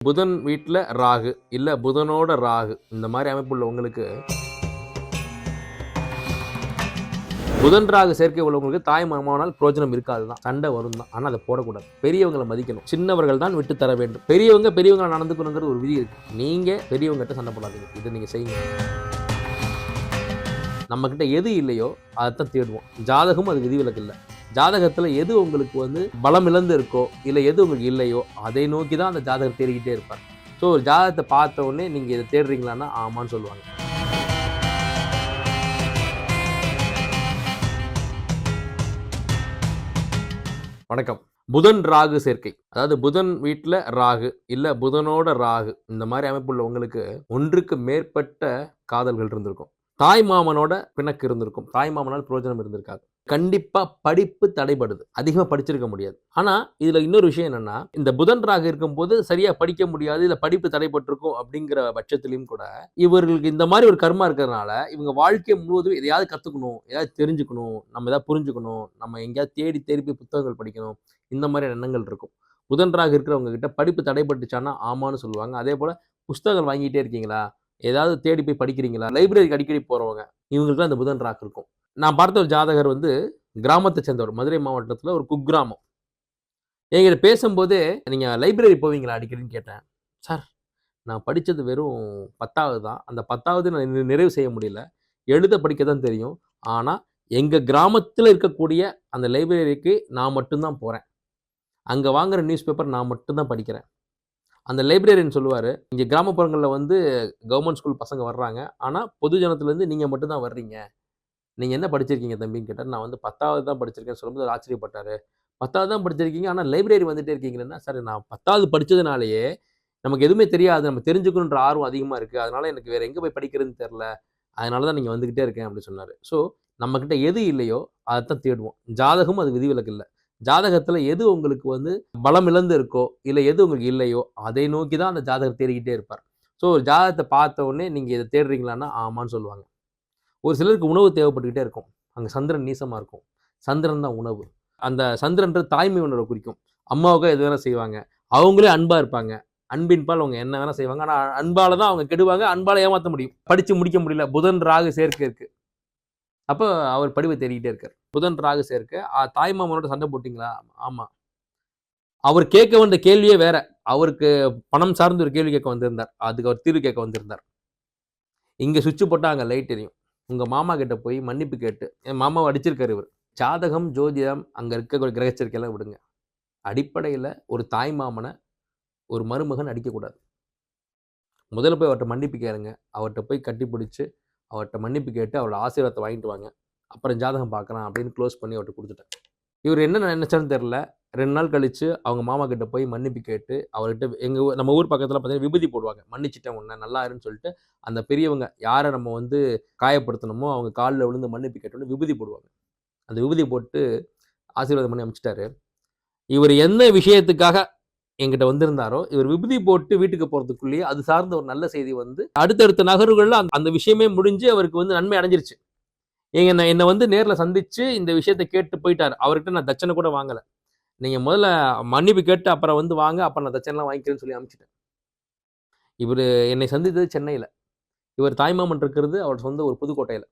புதன் வீட்டில் ராகு இல்லை புதனோட ராகு இந்த மாதிரி அமைப்புள்ள உங்களுக்கு புதன் ராகு சேர்க்கை உள்ளவங்களுக்கு தாய் மாமானால் பிரோஜனம் இருக்காது தான், சண்டை வரும் தான். ஆனால் அதை போடக்கூடாது. பெரியவங்களை மதிக்கணும், சின்னவர்கள் தான் விட்டு தர வேண்டும். பெரியவங்க நடந்துக்கணுங்கிறது ஒரு விதி இருக்கு. நீங்கள் பெரியவங்ககிட்ட சண்டை போடாதீங்க, இதை நீங்கள் செய்யுங்க. நம்மக்கிட்ட எது இல்லையோ அதைத்தான் தேடுவோம். ஜாதகமும் அது விதிவிலக்கு இல்லை. ஜாதகத்தில் எது உங்களுக்கு பலம் இழந்து இருக்கோ இல்லை எது உங்களுக்கு இல்லையோ அதை நோக்கி தான் அந்த ஜாதகம் தேடிக்கிட்டே இருப்பார். ஸோ ஒரு ஜாதகத்தை பார்த்த உடனே நீங்கள் இதை தேடுறீங்களான்னா ஆமான்னு சொல்லுவாங்க. வணக்கம். புதன் ராகு சேர்க்கை, அதாவது புதன் வீட்டில் ராகு இல்லை புதனோட ராகு இந்த மாதிரி அமைப்புள்ள உங்களுக்கு ஒன்றுக்கு மேற்பட்ட காதல்கள் இருந்திருக்கும். தாய் மாமனோட பிணக்கு இருந்திருக்கும். தாய் மாமனால் பிரோஜனம் இருந்திருக்காது. கண்டிப்பா படிப்பு தடைபடுது. அதிகமா படிச்சிருக்க முடியாது. ஆனா இதுல இன்னொரு விஷயம் என்னன்னா, இந்த புதன் ராகு இருக்கும்போது சரியா படிக்க முடியாது, இல்ல படிப்பு தடைபட்டிருக்கும் அப்படிங்கிற பட்சத்திலையும் கூட இவர்களுக்கு இந்த மாதிரி ஒரு கர்மா இருக்கிறதுனால இவங்க வாழ்க்கை முழுவதும் எதையாவது கத்துக்கணும், எதாவது தெரிஞ்சுக்கணும், நம்ம எதாவது புரிஞ்சுக்கணும், நம்ம எங்கேயாவது தேடி தேடி புத்தகங்கள் படிக்கணும், இந்த மாதிரி எண்ணங்கள் இருக்கும். புதன் ராகு இருக்கிறவங்க கிட்ட படிப்பு தடைபட்டுச்சானா ஆமான்னு சொல்லுவாங்க. அதே போல புஸ்தகங்கள் வாங்கிட்டே இருக்கீங்களா, ஏதாவது தேடி போய் படிக்கிறீங்களா, லைப்ரரிக்கு அடிக்கடி போறவங்க, இவங்களுக்கு அந்த புதன் ராகு இருக்கும். நான் பார்த்த ஒரு ஜாதகர் கிராமத்தை சேர்ந்தவர், மதுரை மாவட்டத்தில் ஒரு குக்கிராமம். என்கிட்ட பேசும்போதே நீங்கள் லைப்ரரி போவீங்களா அடிக்கடின்னு கேட்டேன். சார், நான் படித்தது வெறும் 10வது தான். அந்த 10வது நான் நிறைவு செய்ய முடியல. எழுத படிக்க தான் தெரியும். ஆனால் எங்கள் கிராமத்தில் இருக்கக்கூடிய அந்த லைப்ரரிக்கு நான் மட்டும்தான் போகிறேன். அங்கே வாங்குகிற நியூஸ் பேப்பர் நான் மட்டும்தான் படிக்கிறேன். அந்த லைப்ரரியன் சொல்லுவார், இங்கே கிராமப்புறங்களில் கவர்மெண்ட் ஸ்கூல் பசங்க வர்றாங்க, ஆனால் பொது ஜனத்துலேருந்து நீங்கள் மட்டும்தான் வர்றீங்க. நீங்கள் என்ன படிச்சிருக்கீங்க தம்பின்னு கேட்டார். நான் 10வது தான் படிச்சிருக்கேன்னு சொல்லும்போது அவர் ஆச்சரியப்பட்டார். 10வது தான் படிச்சிருக்கீங்க, ஆனால் லைப்ரரி வந்துட்டே இருக்கீங்களா? சார், நான் 10வது படித்ததுனாலேயே நமக்கு எதுவுமே தெரியாது, நம்ம தெரிஞ்சுக்கணுன்ற ஆர்வம் அதிகமாக இருக்குது, அதனால் எனக்கு வேறு எங்கே போய் படிக்கிறதுன்னு தெரில, அதனால தான் நீங்கள் வந்துக்கிட்டே இருக்கேன் அப்படின்னு சொன்னார். ஸோ நம்மக்கிட்ட எது இல்லையோ அதைத்தான் தேடுவோம். ஜாதகமும் அது விதிவிலக்கு இல்லை. ஜாதகத்தில் எது உங்களுக்கு பலம் இழந்து இருக்கோ இல்லை எது உங்களுக்கு இல்லையோ அதை நோக்கி தான் அந்த ஜாதகம் தேடிக்கிட்டே இருப்பார். ஸோ ஒரு ஜாதகத்தை பார்த்த உடனே நீங்கள் இதை தேடுறீங்களான்னா ஆமான்னு சொல்லுவாங்க. ஒரு சிலருக்கு உணவு தேவைப்பட்டுக்கிட்டே இருக்கும். அங்கே சந்திரன் நீசமாக இருக்கும். சந்திரன் தான் உணவு. அந்த சந்திரன்றது தாய்மை உணர்வை குறிக்கும். அம்மாவுக்கு எது வேணால் செய்வாங்க. அவங்களே அன்பாக இருப்பாங்க. அன்பின் பால் அவங்க என்ன வேணால் செய்வாங்க. ஆனால் அன்பால் தான் அவங்க கெடுவாங்க. அன்பால் ஏமாற்ற முடியும். படித்து முடிக்க முடியல. புதன் ராகு சேர்க்கை இருக்கு. அப்போ அவர் படிவை தேடிக்கிட்டே இருக்கார். புதன் ராகு சேர்க்கை. தாய் மாமனோட சண்டை போட்டிங்களா? ஆமாம். அவர் கேட்க வந்த கேள்வியே வேற. அவருக்கு பணம் சார்ந்து ஒரு கேள்வி கேட்க வந்திருந்தார். அதுக்கு அவர் தீர்வு கேட்க வந்திருந்தார். இங்கே சுவிட்ச் போட்டால் அங்கே லைட் எரியும். உங்கள் மாமா கிட்ட போய் மன்னிப்பு கேட்டு, என் மாமாவை அடிச்சிருக்காரு இவர். ஜாதகம், ஜோதிடம், அங்கே இருக்க கிரகச்சரிக்கையெல்லாம் விடுங்க. அடிப்படையில் ஒரு தாய் மாமனை ஒரு மருமகன் அடிக்கக்கூடாது. முதல்ல போய் அவர்கிட்ட மன்னிப்பு கேளுங்க. அவர்கிட்ட போய் கட்டி பிடிச்சி அவர்கிட்ட மன்னிப்பு கேட்டு அவரோட ஆசீர்வாதத்தை வாங்கிட்டு வாங்க. அப்புறம் ஜாதகம் பார்க்கலாம் அப்படின்னு க்ளோஸ் பண்ணி அவர்கிட்ட கொடுத்துட்டேன். இவர் என்ன நினைச்சான்னு தெரில. 2 நாள் கழித்து அவங்க மாமா கிட்ட போய் மன்னிப்பு கேட்டு அவர்கிட்ட நம்ம ஊர் பக்கத்தில் பார்த்தீங்கன்னா விபூதி போடுவாங்க. மன்னிச்சிட்டேன் உன்னை, நல்லா இருன்னு சொல்லிட்டு அந்த பெரியவங்க யாரை நம்ம காயப்படுத்தணுமோ அவங்க காலில் விழுந்து மன்னிப்பு கேட்டோன்னு விபூதி போடுவாங்க. அந்த விபூதி போட்டு ஆசீர்வாதம் பண்ணி அனுப்பிச்சிட்டாரு. இவர் என்ன விஷயத்துக்காக என்கிட்ட வந்திருந்தாரோ, இவர் விபூதி போட்டு வீட்டுக்கு போகிறதுக்குள்ளேயே அது சார்ந்த ஒரு நல்ல செய்தி அடுத்தடுத்த நகர்வுகளில் அந்த விஷயமே முடிஞ்சு அவருக்கு நன்மை அடைஞ்சிருச்சு. என்னை நேரில் சந்திச்சு இந்த விஷயத்தை கேட்டு போயிட்டார். அவர்கிட்ட நான் தட்சணை கூட வாங்கலை. நீங்கள் முதல்ல மன்னிப்பு கேட்டு அப்புறம் வாங்க, அப்புறம் நான் தட்சணைலாம் வாங்கிக்கிறேன்னு சொல்லி அனுப்பிச்சிட்டேன். இவர் என்னை சந்தித்தது சென்னையில். இவர் தாய்மாமன் இருக்கிறது அவர் சொந்த ஒரு புதுக்கோட்டையில்.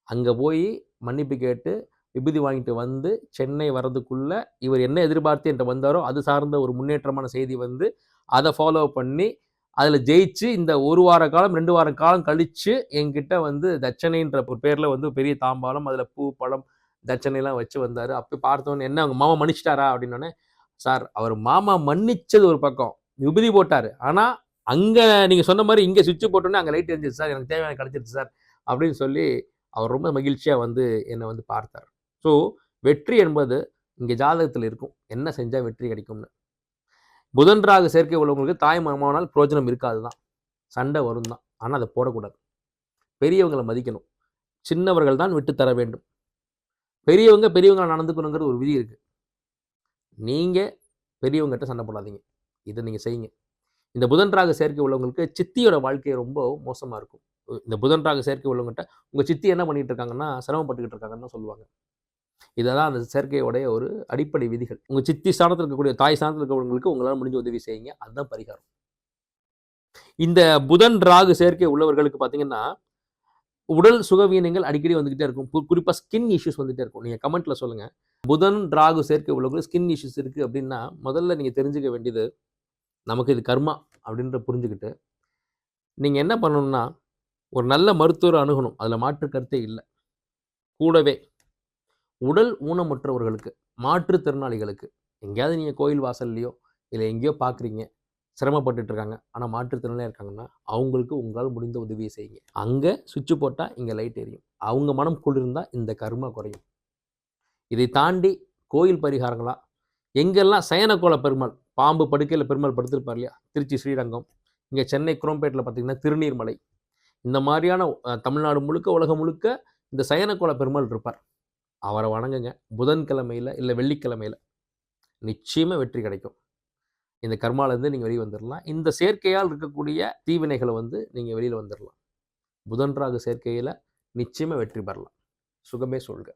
அங்கே போய் மன்னிப்பு கேட்டு விபூதி வாங்கிட்டு சென்னை வர்றதுக்குள்ளே இவர் என்ன எதிர்பார்த்து என்கிட்ட வந்தாரோ அது சார்ந்த ஒரு முன்னேற்றமான செய்தி அதை ஃபாலோ பண்ணி அதில் ஜெயிச்சு இந்த 1 வார காலம் 2 வார காலம் கழித்து என்கிட்ட தட்சணைன்ற ஒரு பேரில் பெரிய தாம்பாலம், அதில் பூ பழம் தட்சணைலாம் வச்சு வந்தார். அப்போ பார்த்தோன்னே என்ன அவங்க மாமா மன்னிச்சிட்டாரா அப்படின்னோடனே, சார், அவர் மாமா மன்னிச்சது ஒரு பக்கம், விபூதி போட்டார். ஆனால் அங்கே நீங்கள் சொன்ன மாதிரி இங்கே சுவிட்ச் போட்டோன்னே அங்கே லைட் எரிஞ்சிச்சு சார், எனக்கு தேவையான கிடச்சிருச்சு சார் அப்படின்னு சொல்லி அவர் ரொம்ப மகிழ்ச்சியாக என்னை பார்த்தார். ஸோ வெற்றி என்பது இங்கே ஜாதகத்தில் இருக்கும். என்ன செஞ்சால் வெற்றி கிடைக்கும்னு. புதன் ராகு சேர்க்கை உள்ளவங்களுக்கு தாய் மாமனால் பிரோஜனம் இருக்காது தான், சண்டை வரும் தான். ஆனால் அதை போடக்கூடாது. பெரியவங்களை மதிக்கணும், சின்னவர்கள் தான் விட்டு தர வேண்டும். பெரியவங்க நடந்துக்கணுங்கிறது ஒரு விதி இருக்குது. நீங்கள் பெரியவங்ககிட்ட சண்டை போடாதீங்க, இதை நீங்கள் செய்யுங்க. இந்த புதன் ராகு சேர்க்கை உள்ளவங்களுக்கு சித்தியோட வாழ்க்கை ரொம்ப மோசமாக இருக்கும். இந்த புதன் ராகு சேர்க்கை உள்ளவங்ககிட்ட உங்கள் சித்தி என்ன பண்ணிகிட்டு இருக்காங்கன்னா சிரமப்பட்டுக்கிட்டு இருக்காங்கன்னு தான் சொல்லுவாங்க. இதெல்லாம் அந்த சேர்க்கையோடைய ஒரு அடிப்படை விதிகள். உங்கள் சித்தி ஸ்தானத்தில் இருக்கக்கூடிய தாய் ஸ்தானத்தில் இருக்கிறவங்களுக்கு உங்களால் முடிஞ்ச உதவி செய்யுங்க. அதுதான் பரிகாரம். இந்த புதன் ராகு சேர்க்கை உள்ளவர்களுக்கு பார்த்தீங்கன்னா, உடல் சுகவீனங்கள் அடிக்கடி வந்துகிட்டே இருக்கும். குறிப்பாக ஸ்கின் இஷ்யூஸ் வந்துகிட்டே இருக்கும். நீங்கள் கமெண்ட்டில் சொல்லுங்கள். புதன் ராகு சேர்க்கை உள்ளவங்களுக்கு ஸ்கின் இஷ்யூஸ் இருக்குது அப்படின்னா, முதல்ல நீங்கள் தெரிஞ்சுக்க வேண்டியது, நமக்கு இது கர்மா அப்படின்ற புரிஞ்சுக்கிட்டு, நீங்கள் என்ன பண்ணணும்னா, ஒரு நல்ல மருத்துவரை அணுகணும். அதில் மாற்று கருத்தே இல்லை. கூடவே உடல் ஊனமுற்றவர்களுக்கு, மாற்றுத்திறனாளிகளுக்கு, எங்கேயாவது நீங்கள் கோயில் வாசல்லையோ இல்லை எங்கேயோ பார்க்குறீங்க, சிரமப்பட்டுட்டு இருக்காங்க, ஆனால் மாற்றுத்திறனாளியாக இருக்காங்கன்னா, அவங்களுக்கு உங்களால் முடிந்த உதவியை செய்யுங்க. அங்கே சுவிட்சு போட்டால் இங்கே லைட் எரியும். அவங்க மனம் குளிர்ந்தால் இந்த கர்மா குறையும். இதை தாண்டி கோயில் பரிகாரங்களா, எங்கெல்லாம் சயனக்கோல பெருமாள், பாம்பு படுக்கையில் பெருமாள் படுத்திருப்பார் இல்லையா, திருச்சி ஸ்ரீரங்கம், இங்கே சென்னை குரோம்பேட்டில் பார்த்தீங்கன்னா திருநீர்மலை, இந்த மாதிரியான தமிழ்நாடு முழுக்க உலகம் முழுக்க இந்த சயனக்கோல பெருமாள் இருப்பார். அவரை வணங்குங்க. புதன்கிழமையில் இல்லை வெள்ளிக்கிழமையில் நிச்சயமாக வெற்றி கிடைக்கும். இந்த கர்மாலேருந்து நீங்கள் வெளியே வந்துடலாம். இந்த சேர்க்கையால் இருக்கக்கூடிய தீவினைகளை நீங்கள் வெளியில் வந்துடலாம். புதன் ராகு சேர்க்கையில் நிச்சயமாக வெற்றி பெறலாம். சுகமே சொல்க.